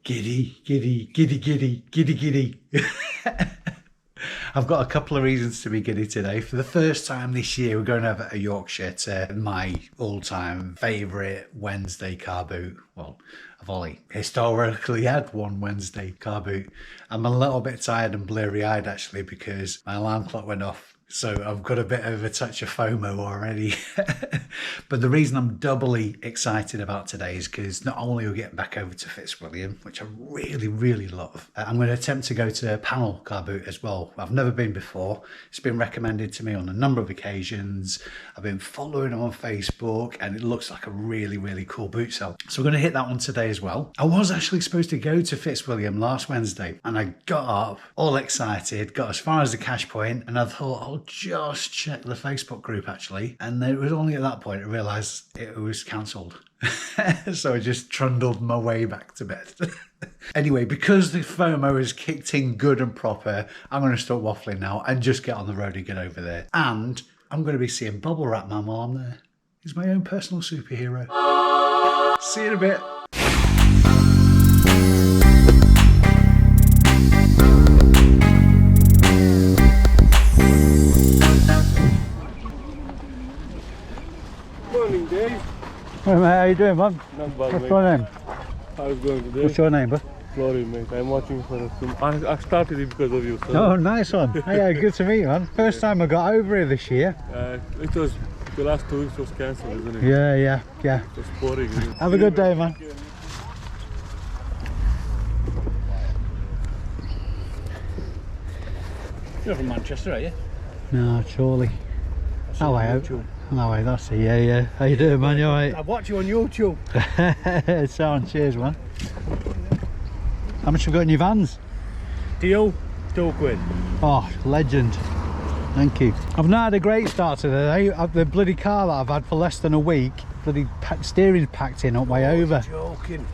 Giddy, giddy, giddy, giddy, giddy, giddy. I've got a couple of reasons to be giddy today. For the first time this year, we're going over to Yorkshire to my all-time favourite Wednesday car boot. Well, I've only historically had one Wednesday car boot. I'm a little bit tired and bleary-eyed actually because my alarm clock went off. So I've got a bit of a touch of FOMO already. But the reason I'm doubly excited about today is because not only are we getting back over to Fitzwilliam, which I really, really love, I'm going to attempt to go to Panel Car Boot as well. I've never been before. It's been recommended to me on a number of occasions. I've been following them on Facebook and it looks like a really, really cool boot sale. So we're going to hit that one today as well. I was actually supposed to go to Fitzwilliam last Wednesday and I got up all excited, got as far as the cash point, and I thought I'll just check the Facebook group actually, and it was only at that point I realised it was cancelled. So I just trundled my way back to bed. Anyway, because the FOMO has kicked in good and proper, I'm going to stop waffling now and just get on the road and get over there. And I'm going to be seeing Bubble Wrap Man while I'm there. He's my own personal superhero. See you in a bit. Morning, Dave. Hey mate, how you doing, man? Not bad, What's mate. your name? How's it going today? What's your name, bud? Glory, mate. I'm watching for a film. I started it because of you, sir. Oh, nice one. Hey, yeah, good to meet you, man. First time I got over here this year. It was, the last 2 weeks was cancelled, isn't it? Yeah. It was boring. Have a good day, man. You're from Manchester, are you? No, surely. Oh, I hope. No way, that's it. Yeah. How you doing, man? You alright? I watch you on YouTube. Sound, cheers, man. How much have you got in your vans? Deal, £2. Oh, legend. Thank you. I've not had a great start to the day. The bloody car that I've had for less than a week, bloody steering's packed in up way over. Joking.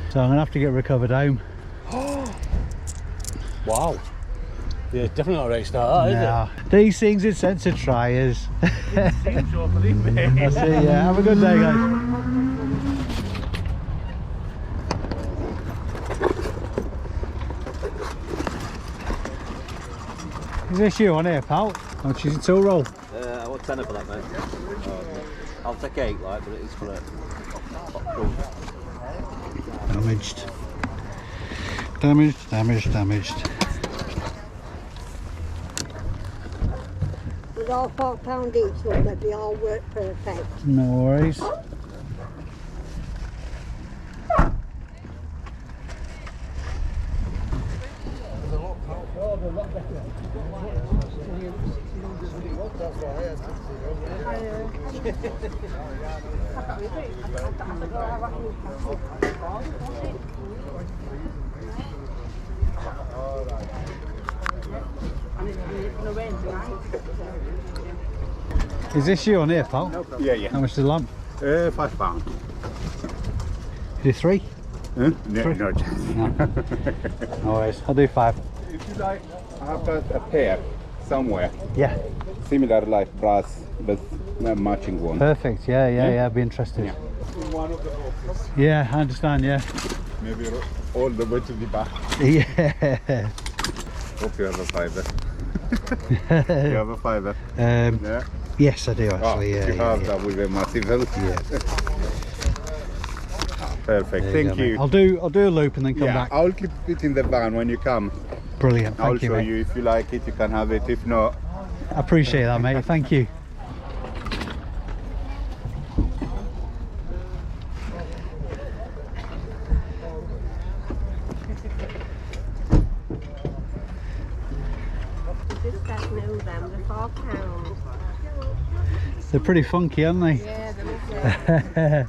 So I'm going to have to get recovered home. Wow. Yeah, definitely not a great start, is No. These things it's sent to tryers. it? Seems so, believe me. That's it, yeah. Have a good day, guys. Is this you on here, pal? How much is your tool roll? I want tenner for that, mate. I'll take 8, like, but it is for it. Damaged. With all £4 each, but they all work perfect. No worries. Is this you on here, pal? Yeah. How much is the lamp? £5. Do 3? Huh? Three? No chance. No. No worries. I'll do 5. If you like, I've got a pair somewhere, Yeah. similar like brass, but not matching one. Perfect. Yeah. I'd be interested. Yeah. In one of the offices, Yeah, I understand. Yeah. maybe all the way to the back. Yeah. Hope you have a fiver. You have a fiver? Yeah. Yes, I do actually. Oh, Yeah. you have Yeah. that with a massive help. Yeah. Perfect. There Thank go, mate. you. I'll do a loop and then come Yeah, back. I'll keep it in the van when you come. Brilliant. I'll Thank you, show mate. you. If you like it, you can have it. If not, I appreciate that, mate. Thank you. Just that new them, the £4. They're pretty funky, aren't they? Yeah, they're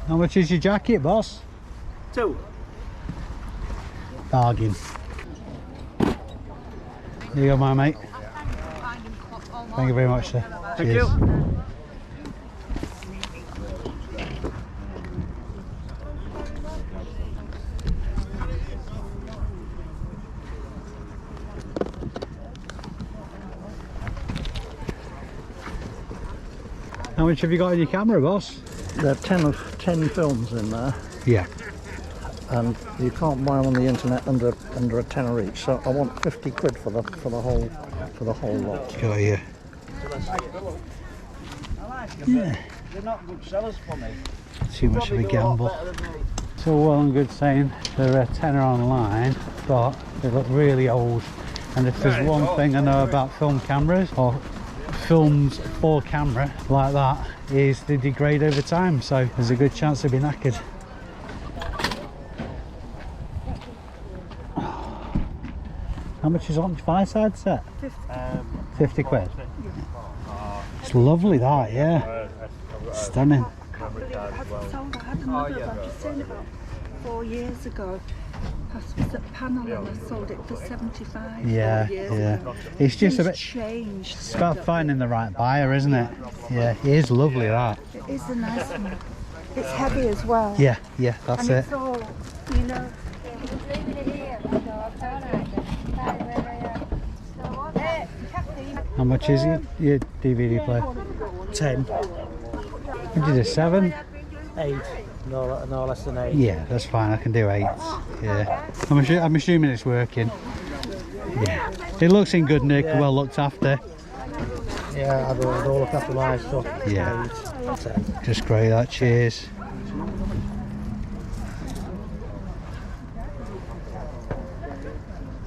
How much is your jacket, boss? 2. Bargain. There you go, my mate. Thank you very much, sir. Thank Cheers. you. How much have you got in your camera, boss? There are 10 films in there, Yeah. and you can't buy them on the internet under a tenner each. So I want 50 quid for the whole lot. Got you. Yeah. They're not good sellers for me. Too much of a gamble. It's all well and good saying they're a tenner online, but they look really old. And if there's one thing I know about film cameras, or films for camera like that, is they degrade over time, so there's a good chance they'll be knackered. How much is on 5-side set? 50 quid. It's lovely that, yeah. Stunning. Sold. I had another, I've just seen it about 4 years ago. I was at panel and I sold it for 75. Yeah, 4 years yeah. ago. It's just a Things bit. changed. It's about finding the right buyer, isn't it? Yeah, it is lovely that. It is a nice one. It's heavy as well. Yeah, yeah, that's and it. it's all, you know. How much is your DVD player? 10. What did you do, 7? 8. No less than 8. Yeah, that's fine. I can do 8. Yeah, I'm assuming it's working. Yeah, it looks in good nick, well looked after. Yeah, I don't look after my stuff. Yeah, 10. just great. That. Cheers.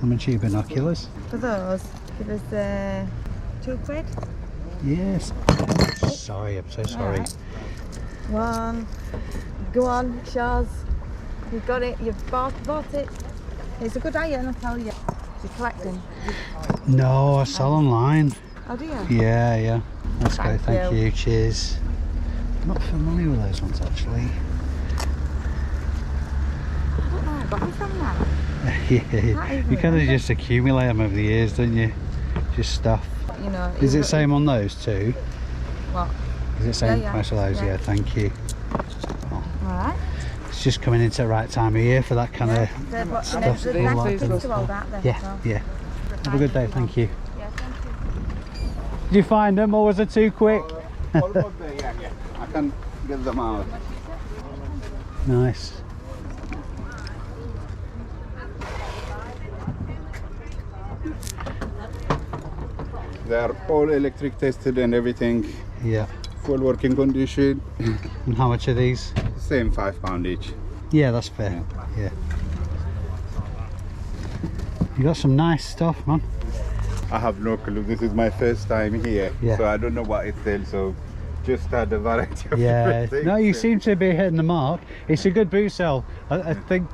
How much are your binoculars? For those, give us 2 quid. Yes. Sorry, I'm so sorry. One. Go on, Shaz. You've got it. You've bought it. It's a good iron, I tell you. You're collecting. No, I sell online. Oh, do you? Yeah, yeah. That's great. Thank Thank you. Cheers. I'm not familiar with those ones actually. I don't know where I got them from now. Yeah, you kind of just accumulate them over the years, don't you? Just stuff. You know. Is it same on those too? What? Is it same Yeah, price of those? Yeah, thank you. All right. It's just coming into the right time of year for that kind of They're stuff. the nice kids to all that then. Yeah, So. yeah. Have a good day, thank you. Yeah, thank you. Did you find them or was it too quick? Almost there, yeah. I can get them out. Nice. They are all electric tested and everything. Yeah. Full working condition. And how much are these? Same £5 each. Yeah, that's fair. Yeah. You got some nice stuff, man. I have no clue. This is my first time here, Yeah. so I don't know what it sells. So just had a variety of Yeah. different things. No, you seem to be hitting the mark. It's a good boot sale. I think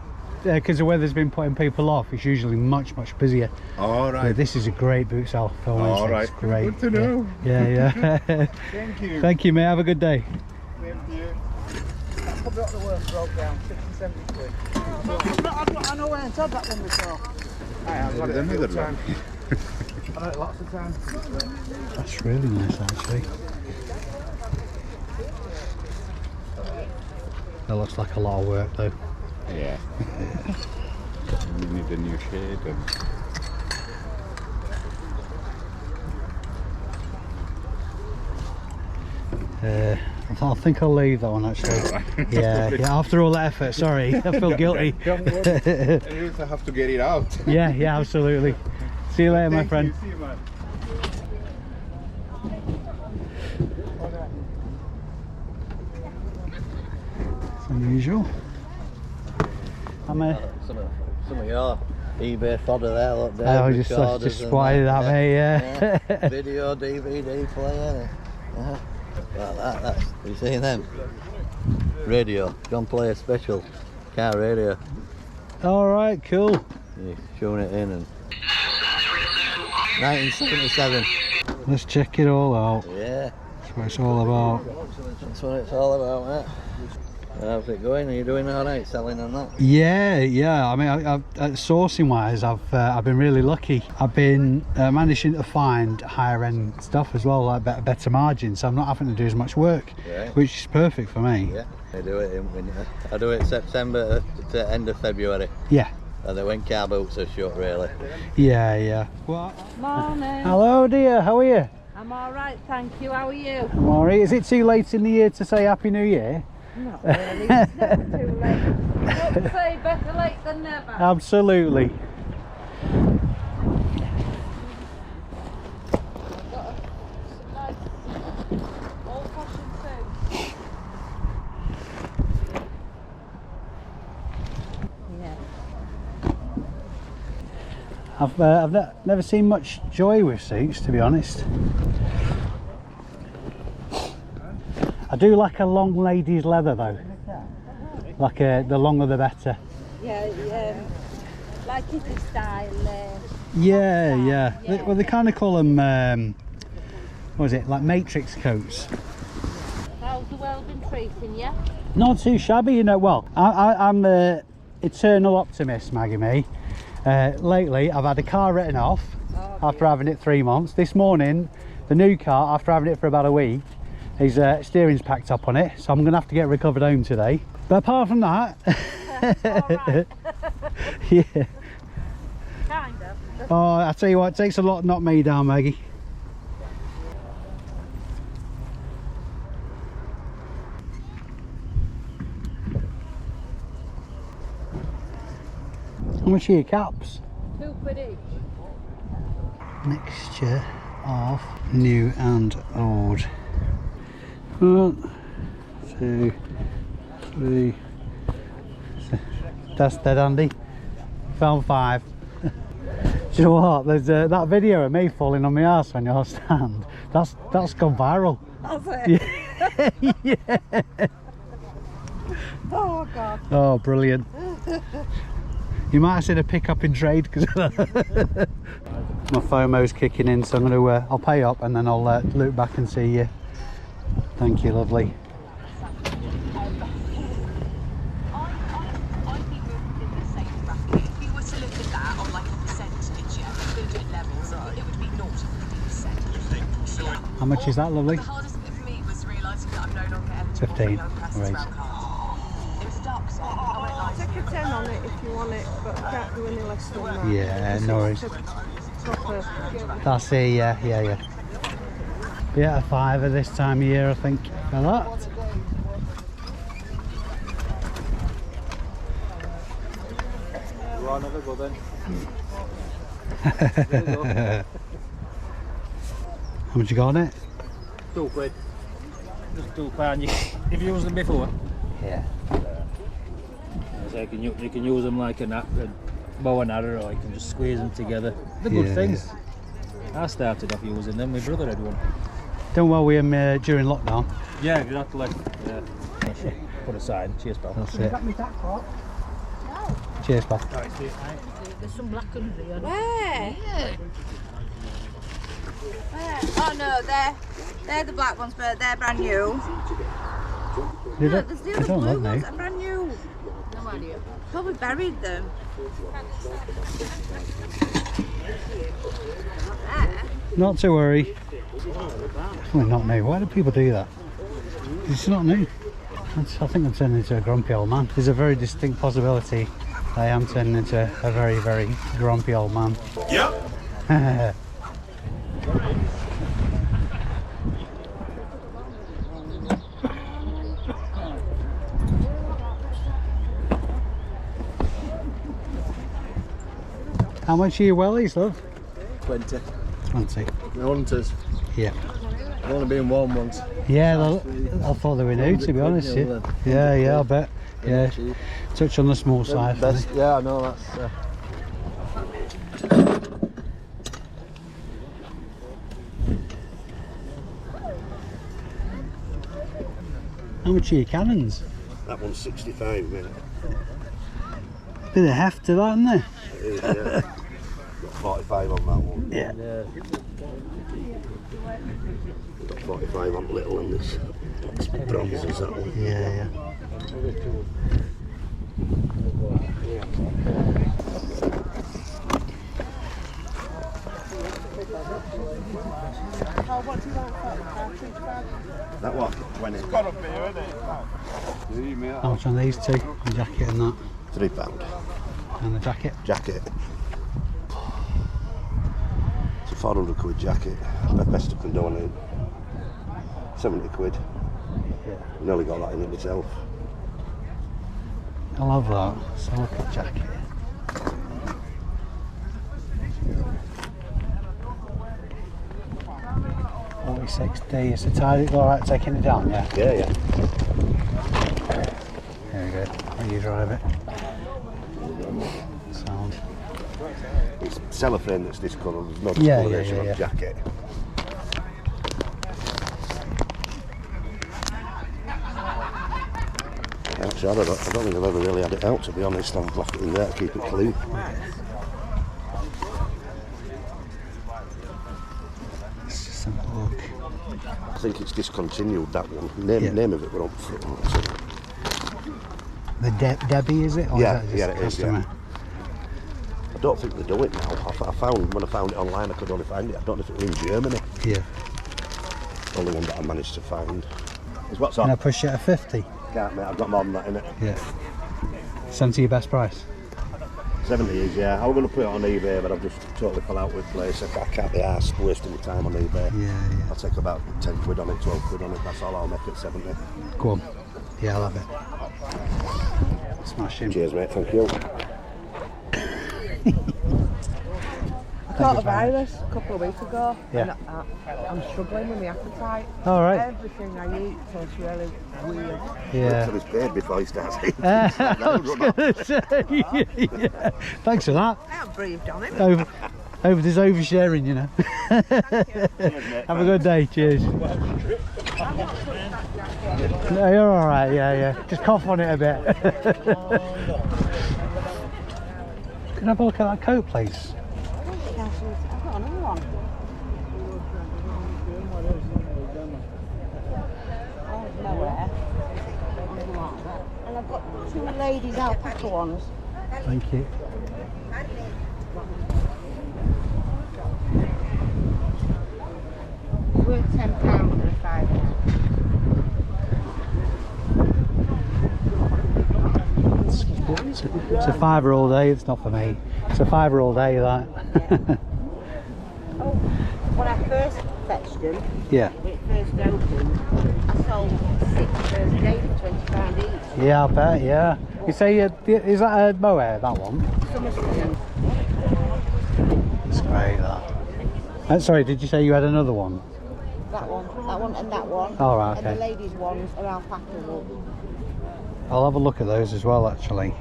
because the weather's been putting people off, it's usually much busier. All Yeah, right. this is a great boot sale for Wednesday. All right. It's great. Good to know. Yeah, yeah. Thank you. Thank you, mate. Have a good day. Same to you. Probably not the worst broke down, 60, 70 quid. I know where I said that one before. There is another one. I've had it lots of times. That's really nice, actually. That looks like a lot of work, though. Yeah. We need a new shade. I think I'll leave that one, actually. Yeah, yeah. After all that effort, sorry, I feel guilty. Don't worry. I used to have to get it out. Yeah, yeah, absolutely. See you later, my Thank friend. you. See you, man. It's unusual. Some of your eBay fodder there, look there. I just spotted that, mate, yeah. Video, DVD player. Yeah. Like that's, have you seen them? Radio, John Player Special, car radio. Alright, cool. You're showing it in and 1977. Let's check it all out. Yeah, That's what it's all about. that's what it's all about, mate. How's it going? Are you doing alright selling on that? Yeah, yeah. I mean, sourcing wise, I've been really lucky. I've been managing to find higher end stuff as well, like better margins. So I'm not having to do as much work, Right. which is perfect for me. Yeah, I do it in winter. I do it September to end of February. Yeah, And then when car boots are shut, really. yeah, yeah. Well, Morning. hello, dear. How are you? I'm I'm all right, thank you. How are you? I'm alright. Is it too late in the year to say Happy New Year? Not really. It's never too late. What to say? Better late than never. Absolutely. I've got some nice old-fashioned suits. Yeah. I've never seen much joy with suits, to be honest. I do like a long ladies leather though. Like the longer the better. Yeah, like hippie style. Yeah. Well, they kind of call them, what is it, like matrix coats. How's the world been treating you? Not too shabby, you know. Well, I'm the eternal optimist, Maggie May. Lately, I've had a car written off after having it 3 months. This morning, the new car, after having it for about a week, his steering's packed up on it, so I'm going to have to get recovered home today. But apart from that, yeah. Kind of. Oh, I tell you what, it takes a lot to knock me down, Maggie. How much are your caps? £2 each. Mixture of new and old. 1, 2, 3. That's dead handy. Found 5. Do you know what? There's that video of me falling on my arse on your stand. That's gone viral. Has it? Yeah. Oh God. Oh, brilliant. You might have seen a pick-up in trade because my FOMO's kicking in, so I'm going to I'll pay up and then I'll loop back and see you. Thank you, lovely. How much is that, lovely? 15. Right. Take a 10 on it if you want it, but I can't do any less than that. Yeah, no worries. Proper. That's it, yeah. Be at a £5 this time of year, I think, for that. You are never good then. How much you got on it? £2. Just £2. If you used them before, Yeah. so you can use them like a bow and arrow, or you can just squeeze them together. They're good Yeah, things. I started off using them. My brother had one. Done well with him during lockdown. Yeah, exactly. Yeah. Put aside. Cheers, pal. That's it. Cheers, pal. There's some black under here. Where? Where? Oh no, they're the black ones, but they're brand new. They No, don't, there's the they other don't blue look ones new. that are brand new. No idea. Probably buried them. Not to worry. Well, not new. Why do people do that? It's not new. I think I'm turning into a grumpy old man. There's a very distinct possibility I am turning into a very, very grumpy old man. Yep. How much are your wellies, love? 20. 20. The hunters. Yeah. They've only been worn once. Yeah, I thought they were new, to be honest. Yeah, I bet. Yeah. Touch on the small side. Best, yeah, I know that's. How much are your cannons? That one's 65, mate. Bit of heft to that, isn't there? It is, yeah. Got 45 on that one. Yeah. Got 45 on little and this bronze is that one. Yeah. That one, when it's got up here, isn't it? How much on these two? The jacket and that? £3. And the jacket? Jacket. 400 quid jacket, best I can do on it. 70 quid. Yeah. Nearly got that in it myself. I love that. Silicone jacket. $46D. Is the tide alright taking it down? Yeah. Yeah, yeah. There we go. How you drive it? Sound. It's cellophane that's this colour. There's no Yeah, discoloration on yeah. the jacket. Actually, I don't think I've ever really had it out, to be honest. I've left it in there to keep it clean. Let's just have a look. I think it's discontinued, that one. Name of it were on front. The Debbie, is it? Or Yeah, is that just yeah, it is, customer? yeah. I don't think they do it now. I found, when I found it online, I could only find it. I don't know if it was in Germany. Yeah. Only one that I managed to find. Is what's Can I up? push it at 50? Can't, mate. I've got more than that in it. Yeah. 70 your best price? 70 is, yeah. I was going to put it on eBay, but I've just totally fell out with place. I can't be arsed wasting my time on eBay. Yeah, yeah. I'll take about 10 quid on it, 12 quid on it. That's all I'll make it 70. Go on. Yeah, I'll have it. Smashing. Cheers, mate. Thank you. I caught a virus a couple of weeks ago. Yeah. And I'm struggling with my appetite. All right. Everything I eat tastes really weird. Yeah. Until he's paid before he starts eating. I was going to say, yeah. Thanks for that. I haven't breathed on it. There's oversharing, you know. Have a good day. Cheers. No, you're all right. Yeah. Just cough on it a bit. Can I have a look at that coat, please? I've got another one. Oh, nowhere. And I've got 2 ladies alpaca ones. Thank you. Worth £10 for a £5. It's a fiver all day. It's not for me. It's a fiver all day, that. Oh, when I first fetched them, Yeah. when it first opened, I sold 6 first day for £20 each. Yeah, I bet. Yeah. You say is that a mohair? That one? It's great. That. Sorry, did you say you had another one? That one, and that one. Oh, right, And okay. the ladies' ones are alpaca wool. I'll have a look at those as well, actually.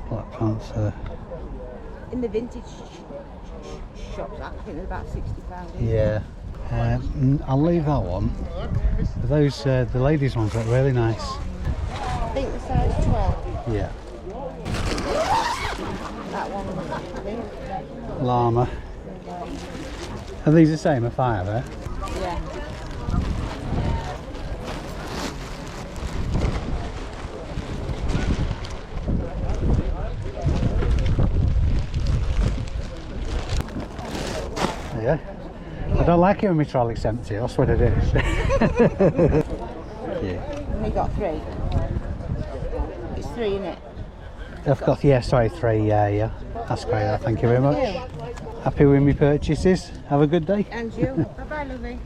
Black Panther. In the vintage shops, I think they're about £60 each. Yeah. I'll leave that one. Those the ladies' ones look really nice. I think the size 12. Yeah. That one, I think. Llama. Are these the same? A fiver? Yeah. Yeah. I don't like it when my trolleys empty. That's what it is. Yeah. And we got 3. It's 3 in it. I've got 3. Yeah. That's great. Thank you very much. Happy with my purchases. Have a good day. And you. Bye-bye, lovey.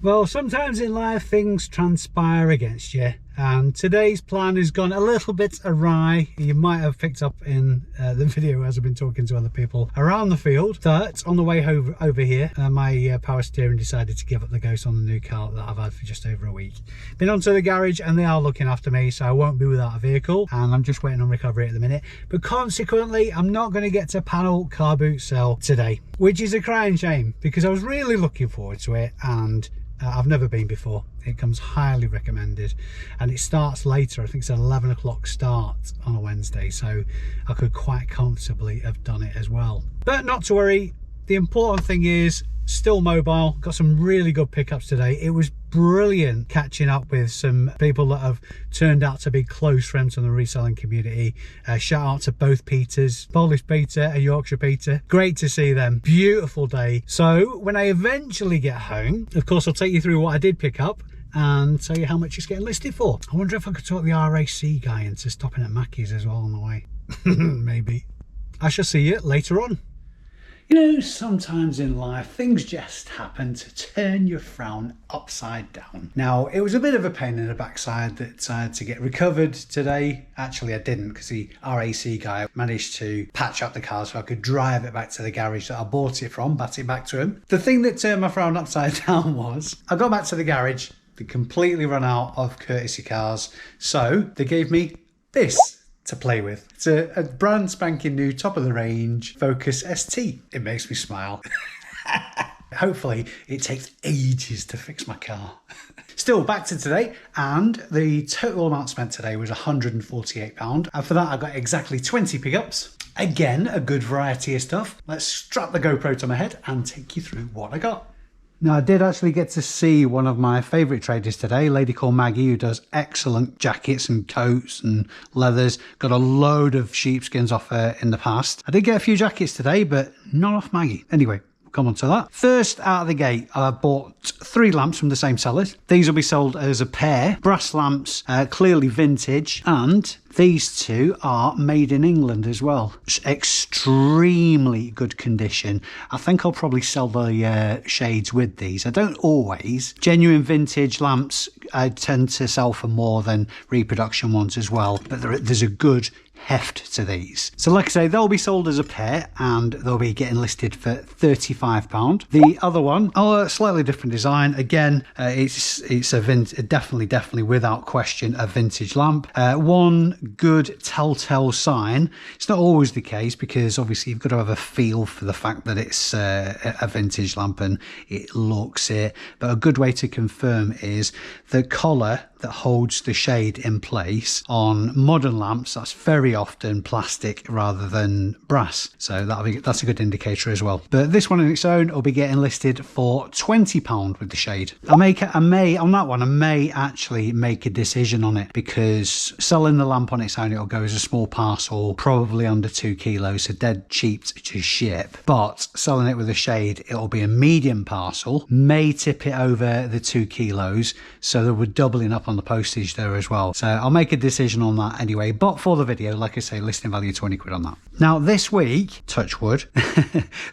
Well, sometimes in life things transpire against you, and today's plan has gone a little bit awry. You might have picked up in the video as I've been talking to other people around the field that on the way over here, my power steering decided to give up the ghost on the new car that I've had for just over a week. Been onto the garage and they are looking after me, so I won't be without a vehicle, and I'm just waiting on recovery at the minute. But consequently, I'm not going to get to panel car boot sale today, which is a crying shame because I was really looking forward to it, and I've never been before. It comes highly recommended, and it starts later. I think it's an 11 o'clock start on a Wednesday, so I could quite comfortably have done it as well. But not to worry, the important thing is still mobile. Got some really good pickups today. It was brilliant catching up with some people that have turned out to be close friends from the reselling community. Shout out to both Peters, Polish Peter and Yorkshire Peter. Great to see them. Beautiful day. So when I eventually get home, of course, I'll take you through what I did pick up and tell you how much it's getting listed for. I wonder if I could talk the RAC guy into stopping at Mackey's as well on the way. Maybe. I shall see you later on. You know, sometimes in life, things just happen to turn your frown upside down. Now, it was a bit of a pain in the backside that I had to get recovered today. Actually, I didn't, because the RAC guy managed to patch up the car so I could drive it back to the garage that I bought it from, bat it back to him. The thing that turned my frown upside down was, I got back to the garage, they completely run out of courtesy cars, so they gave me this to play with. It's a brand spanking new top of the range Focus ST. It makes me smile. Hopefully it takes ages to fix my car. Still, back to today, and the total amount spent today was £148, and for that I got exactly 20 pickups. Again, a good variety of stuff. Let's strap the GoPro to my head and take you through what I got. Now, I did actually get to see one of my favourite traders today, a lady called Maggie, who does excellent jackets and coats and leathers. Got a load of sheepskins off her in the past. I did get a few jackets today, but not off Maggie. Anyway, we'll come on to that. First out of the gate, I bought 3 lamps from the same sellers. These will be sold as a pair. Brass lamps, clearly vintage, and these 2 are made in England as well. It's extremely good condition. I think I'll probably sell the shades with these. I don't always. Genuine vintage lamps I tend to sell for more than reproduction ones as well, but there's a good heft to these. So like I say, they'll be sold as a pair and they'll be getting listed for £35. The other one, a slightly different design. Again, it's a definitely without question a vintage lamp. One good telltale sign. It's not always the case, because obviously you've got to have a feel for the fact that it's a vintage lamp and it looks it. But a good way to confirm is the collar that holds the shade in place. On modern lamps, that's very often plastic rather than brass, so that's a good indicator as well. But this one on its own will be getting listed for £20 with the shade. I may actually make a decision on it, because selling the lamp on its own, it'll go as a small parcel, probably under 2 kilos, so dead cheap to ship. But selling it with a shade, it'll be a medium parcel, may tip it over the 2 kilos, so we're doubling up on the postage there as well. So I'll make a decision on that anyway, but for the video, like I say, listing value 20 quid on that. Now this week, touch wood,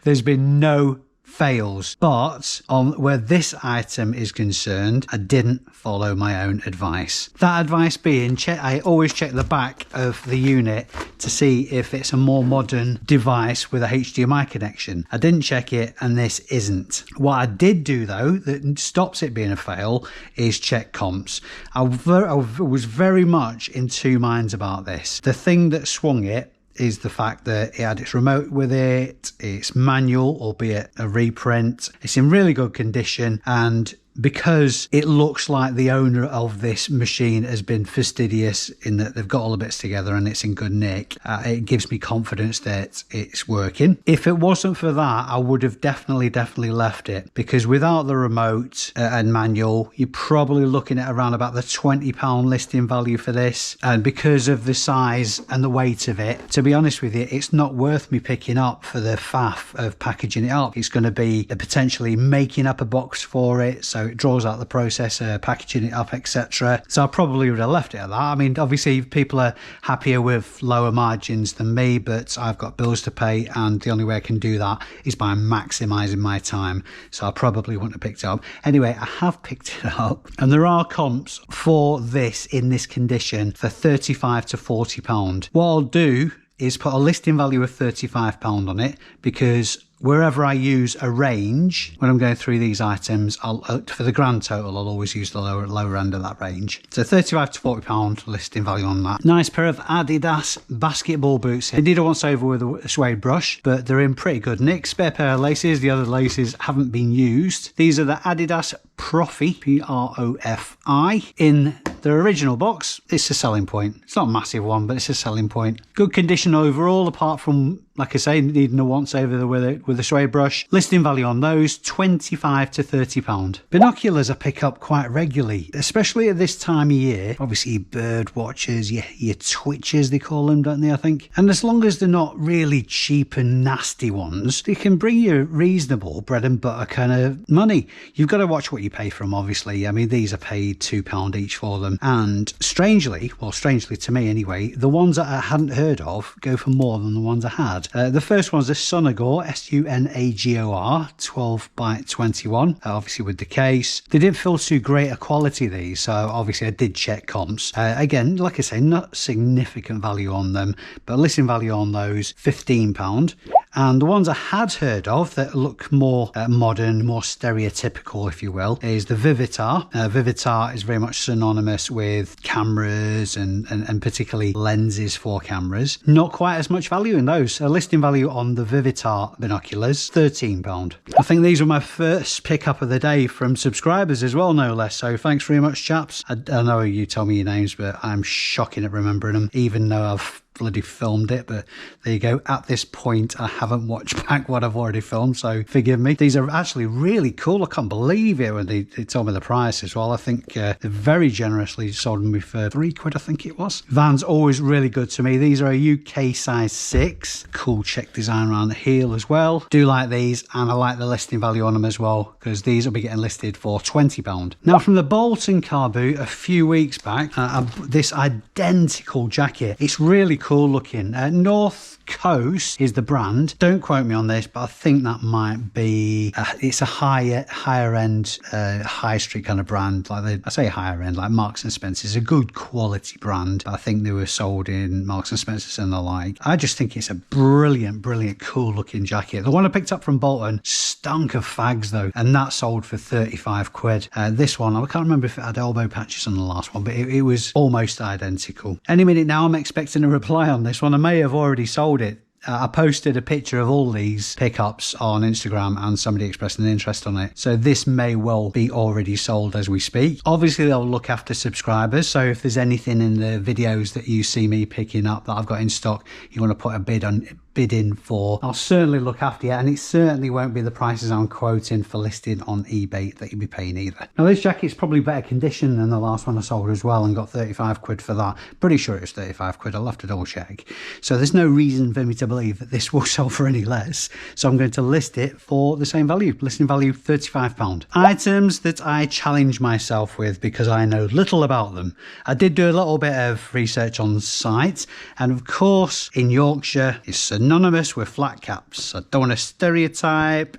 there's been no fails, but on where this item is concerned, I didn't follow my own advice. That advice being, I always check the back of the unit to see if it's a more modern device with a HDMI connection. I didn't check it, and this isn't. What I did do though that stops it being a fail is check comps. I was very much in 2 minds about this. The thing that swung it is the fact that it had its remote with it, it's manual, albeit a reprint, it's in really good condition, and because it looks like the owner of this machine has been fastidious in that they've got all the bits together and it's in good nick, it gives me confidence that it's working. If it wasn't for that, I would have definitely left it, because without the remote and manual, you're probably looking at around about the £20 listing value for this, and because of the size and the weight of it, to be honest with you, it's not worth me picking up for the faff of packaging it up. It's going to be potentially making up a box for it, so it draws out the processor, packaging it up, etc. So I probably would have left it at that. I mean, obviously people are happier with lower margins than me, but I've got bills to pay, and the only way I can do that is by maximising my time. So I probably wouldn't have picked it up. Anyway, I have picked it up, and there are comps for this in this condition for £35 to £40. What I'll do is put a listing value of £35 on it, because wherever I use a range, when I'm going through these items, for the grand total, I'll always use the lower end of that range. So £35 to £40 listing value on that. Nice pair of Adidas basketball boots. They did a once over with a suede brush, but they're in pretty good nick. Spare pair of laces. The other laces haven't been used. These are the Adidas Profi, P-R-O-F-I, in their original box. It's a selling point. It's not a massive one, but it's a selling point. Good condition overall, apart from, like I say, needing a once over with a suede brush. Listing value on those, £25 to £30. Binoculars I pick up quite regularly, especially at this time of year. Obviously bird watchers, your twitchers they call them, don't they, I think? And as long as they're not really cheap and nasty ones, they can bring you reasonable bread and butter kind of money. You've got to watch what you pay for them, obviously. I mean, these are paid £2 each for them. And strangely to me anyway, the ones that I hadn't heard of go for more than the ones I had. The first one's a Sunagor, Sunagor, 12 by 21, obviously with the case. They didn't feel too great a quality, these, so obviously I did check comps. Again, like I say, not significant value on them, but listing value on those, £15. And the ones I had heard of that look more modern, more stereotypical, if you will, is the Vivitar. Vivitar is very much synonymous with cameras and particularly lenses for cameras. Not quite as much value in those. Listing value on the Vivitar binoculars, £13. I think these were my first pickup of the day from subscribers as well, no less. So thanks very much, chaps. I know you tell me your names, but I'm shocking at remembering them, even though I've bloody filmed it. But there you go. At this point, I haven't watched back what I've already filmed, so forgive me. These are actually really cool. I can't believe it when they told me the price as well. I think they very generously sold me for £3, I think it was. Van's always really good to me. These are a UK size 6. Cool check design around the heel as well. Do like these, and I like the listing value on them as well, because these will be getting listed for £20. Now, from the Bolton car boot a few weeks back, this identical jacket. It's really cool looking. North Coast is the brand. Don't quote me on this, but I think that might be it's a higher end high street kind of brand. Like I say higher end, like Marks and Spencer's, a good quality brand. I think they were sold in Marks and Spencer's and the like. I just think it's a brilliant cool looking jacket. The one I picked up from Bolton stunk of fags though, and that sold for £35. This one, I can't remember if it had elbow patches on the last one, but it was almost identical. Any minute now I'm expecting a reply on this one. I may have already sold it. I posted a picture of all these pickups on Instagram and somebody expressed an interest on it. So this may well be already sold as we speak. Obviously, they'll look after subscribers. So if there's anything in the videos that you see me picking up that I've got in stock, you want to put a bid in for, I'll certainly look after you, and it certainly won't be the prices I'm quoting for listing on eBay that you'll be paying either. Now this jacket's probably better condition than the last one I sold as well, and got £35 for that. Pretty sure it was £35. I'll have to double check. So there's no reason for me to believe that this will sell for any less, so I'm going to list it for the same value. Listing value £35. Items that I challenge myself with because I know little about them. I did do a little bit of research on the site, and of course in Yorkshire it's synonymous with flat caps. I don't want to stereotype,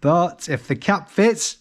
but if the cap fits,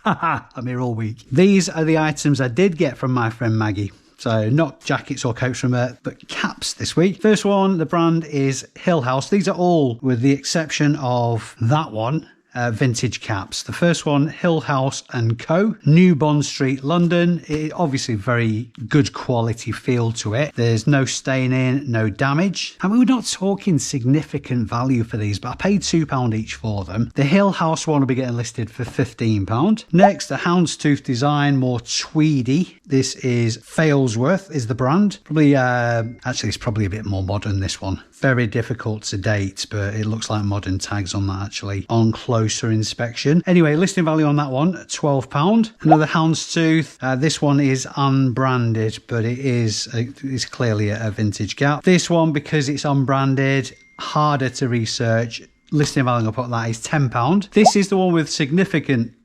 I'm here all week. These are the items I did get from my friend Maggie. So not jackets or coats from her, but caps this week. First one, the brand is Hill House. These are all, with the exception of that one, vintage caps. The first one, Hill House & Co. New Bond Street, London. Obviously very good quality feel to it. There's no staining, no damage. I mean, we're not talking significant value for these, but I paid £2 each for them. The Hill House one will be getting listed for £15. Next, the houndstooth design, more tweedy. This is Failsworth is the brand. Probably, actually it's probably a bit more modern, this one. Very difficult to date, but it looks like modern tags on that actually, on closer inspection. Anyway, listing value on that one, £12. Another houndstooth. This one is unbranded, but it's clearly a vintage cap. This one, because it's unbranded, harder to research. Listing value, I'll put that, is £10. This is the one with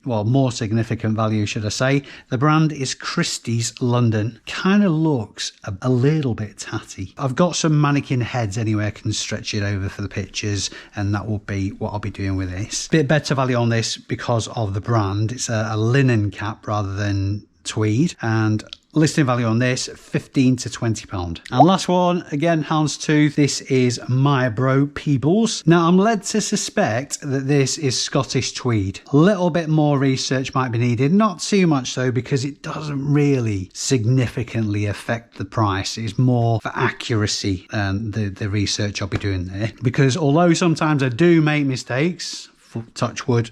more significant value, should I say. The brand is Christie's London. Kind of looks a little bit tatty. I've got some mannequin heads anyway. I can stretch it over for the pictures, and that will be what I'll be doing with this. Bit better value on this because of the brand. It's a linen cap rather than tweed, and listing value on this, £15 to £20. And last one, again, houndstooth. This is My Bro Peebles. Now, I'm led to suspect that this is Scottish tweed. A little bit more research might be needed. Not too much though, because it doesn't really significantly affect the price. It's more for accuracy and the research I'll be doing there. Because although sometimes I do make mistakes, touch wood,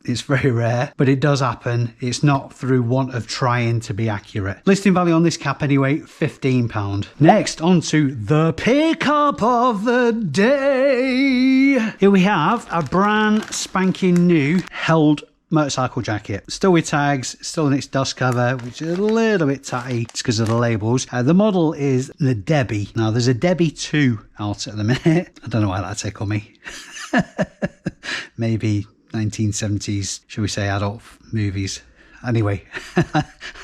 it's very rare, but it does happen. It's not through want of trying to be accurate. Listing value on this cap anyway, £15. Next, on to the pickup of the day. Here we have a brand spanking new held motorcycle jacket, still with tags, still in its dust cover, which is a little bit tatty. It's because of the labels. The model is the Debbie. Now there's a Debbie 2 out at the minute. I don't know why that tickled me. Maybe 1970s, shall we say, adult movies. Anyway,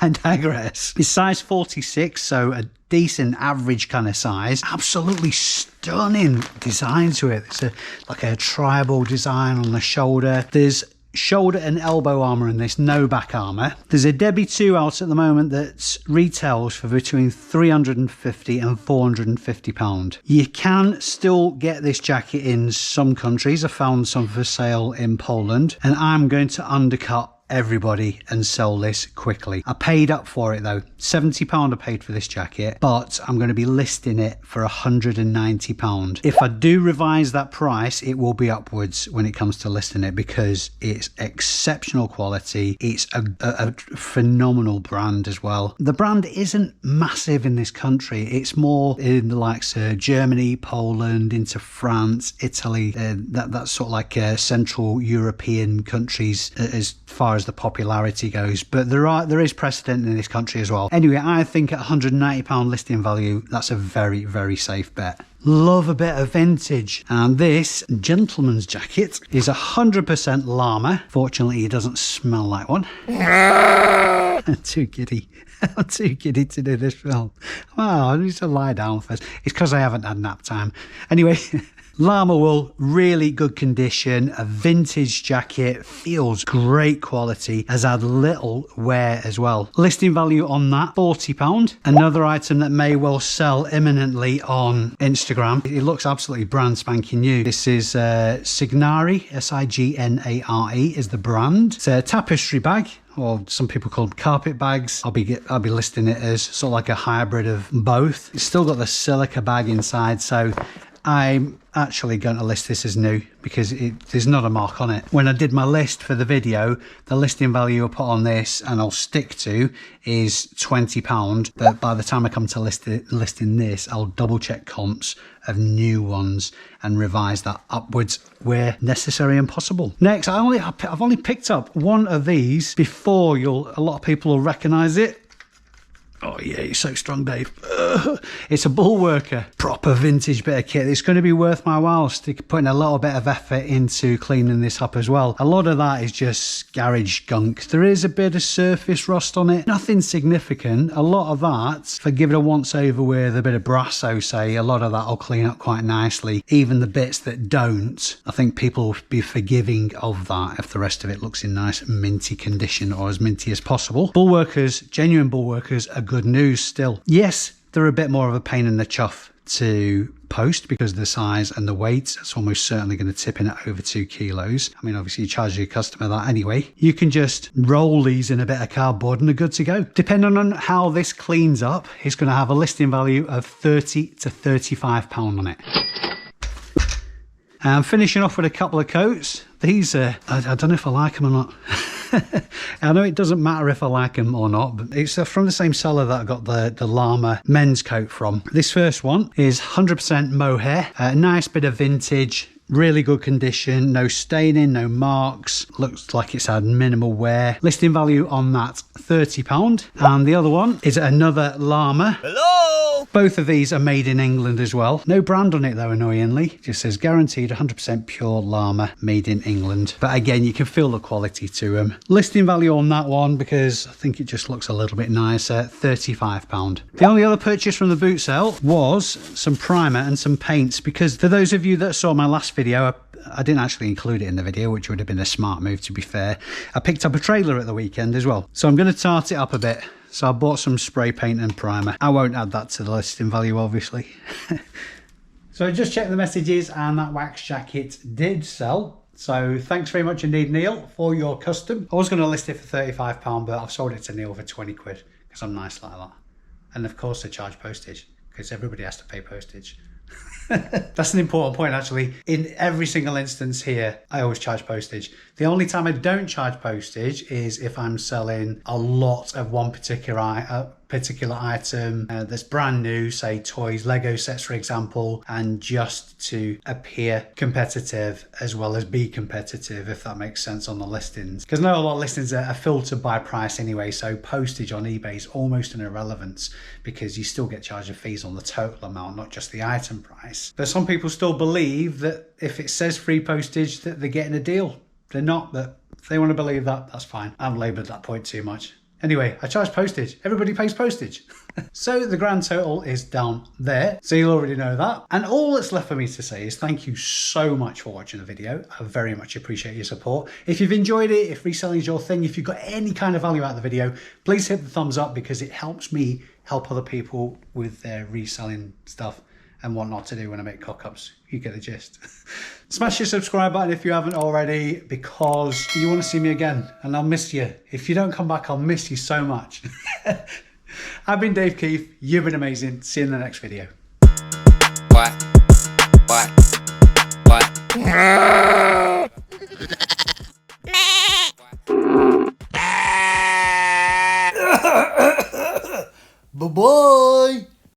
I digress. It's size 46, so a decent average kind of size. Absolutely stunning design to it. It's like a tribal design on the shoulder. There's shoulder and elbow armour in this, no back armour. There's a Debbie 2 out at the moment that retails for between £350 and £450. You can still get this jacket in some countries. I found some for sale in Poland, and I'm going to undercut everybody and sell this quickly. I paid up for it though. £70 I paid for this jacket, but I'm going to be listing it for £190. If I do revise that price, it will be upwards when it comes to listing it, because it's exceptional quality. It's a phenomenal brand as well. The brand isn't massive in this country. It's more in the likes of Germany, Poland, into France, Italy, that's sort of like Central European countries as far as the popularity goes, but there is precedent in this country as well. Anyway, I think at £190 listing value, that's a very, very safe bet. Love a bit of vintage, and this gentleman's jacket is 100% llama. Fortunately, it doesn't smell like one. I'm too giddy. I'm too giddy to do this film. Wow, I need to lie down first. It's because I haven't had nap time. Anyway, llama wool, really good condition, a vintage jacket, feels great quality, has had little wear as well. Listing value on that, £40. Another item that may well sell imminently on Instagram. It looks absolutely brand spanking new. This is Signari, Signare is the brand. It's a tapestry bag, or some people call them carpet bags. I'll be listing it as sort of like a hybrid of both. It's still got the silica bag inside, so I'm actually going to list this as new because there's not a mark on it. When I did my list for the video, the listing value I put on this, and I'll stick to, is £20. But by the time I come to listing this, I'll double check comps of new ones and revise that upwards where necessary and possible. Next, I've only picked up one of these before a lot of people will recognise it. Oh yeah, you're so strong, Dave. It's a Bullworker, proper vintage bit of kit. It's going to be worth my while putting a little bit of effort into cleaning this up as well. A lot of that is just garage gunk. There is a bit of surface rust on it, nothing significant. A lot of that, if I give it a once over with a bit of Brasso, say, a lot of that will clean up quite nicely. Even the bits that don't, I think people will be forgiving of that if the rest of it looks in nice minty condition, or as minty as possible. Bullworkers, genuine Bullworkers, are good news still. Yes, they're a bit more of a pain in the chuff to post because of the size and the weight. It's almost certainly going to tip in at over 2 kilos. I mean, obviously you charge your customer that anyway. You can just roll these in a bit of cardboard and they're good to go. Depending on how this cleans up, it's going to have a listing value of £30 to £35 on it. And finishing off with a couple of coats. These are, I don't know if I like them or not. I know it doesn't matter if I like them or not, but it's from the same seller that I got the llama men's coat from. This first one is 100% mohair, a nice bit of vintage, really good condition, no staining, no marks, looks like it's had minimal wear. Listing value on that, £30. And the other one is another llama. Hello! Both of these are made in England as well. No brand on it though, annoyingly. It just says guaranteed 100% pure llama, made in England. But again, you can feel the quality to them. Listing value on that one, because I think it just looks a little bit nicer, £35. The only other purchase from the boot sale was some primer and some paints, because for those of you that saw my last video, I didn't actually include it in the video, which would have been a smart move to be fair. I picked up a trailer at the weekend as well, so I'm going to tart it up a bit. So I bought some spray paint and primer. I won't add that to the listing value, obviously. So I just checked the messages and that wax jacket did sell. So thanks very much indeed, Neil, for your custom. I was going to list it for £35, but I've sold it to Neil for 20 quid because I'm nice like that. And of course I charge postage because everybody has to pay postage. That's an important point actually. In every single instance here, I always charge postage. The only time I don't charge postage is if I'm selling a lot of one particular item that's brand new, say toys, Lego sets for example, and just to appear competitive as well as be competitive, if that makes sense on the listings. Because I know a lot of listings are filtered by price anyway, so postage on eBay is almost an irrelevance because you still get charged fees on the total amount, not just the item price. But some people still believe that if it says free postage that they're getting a deal. They're not, but if they want to believe that, that's fine. I've laboured that point too much. Anyway, I charge postage. Everybody pays postage. So the grand total is down there. So you'll already know that. And all that's left for me to say is thank you so much for watching the video. I very much appreciate your support. If you've enjoyed it, if reselling is your thing, if you've got any kind of value out of the video, please hit the thumbs up because it helps me help other people with their reselling stuff and what not to do when I make cock-ups. You get the gist. Smash your subscribe button if you haven't already because you want to see me again and I'll miss you. If you don't come back, I'll miss you so much. I've been Dave Keeffe. You've been amazing. See you in the next video. What?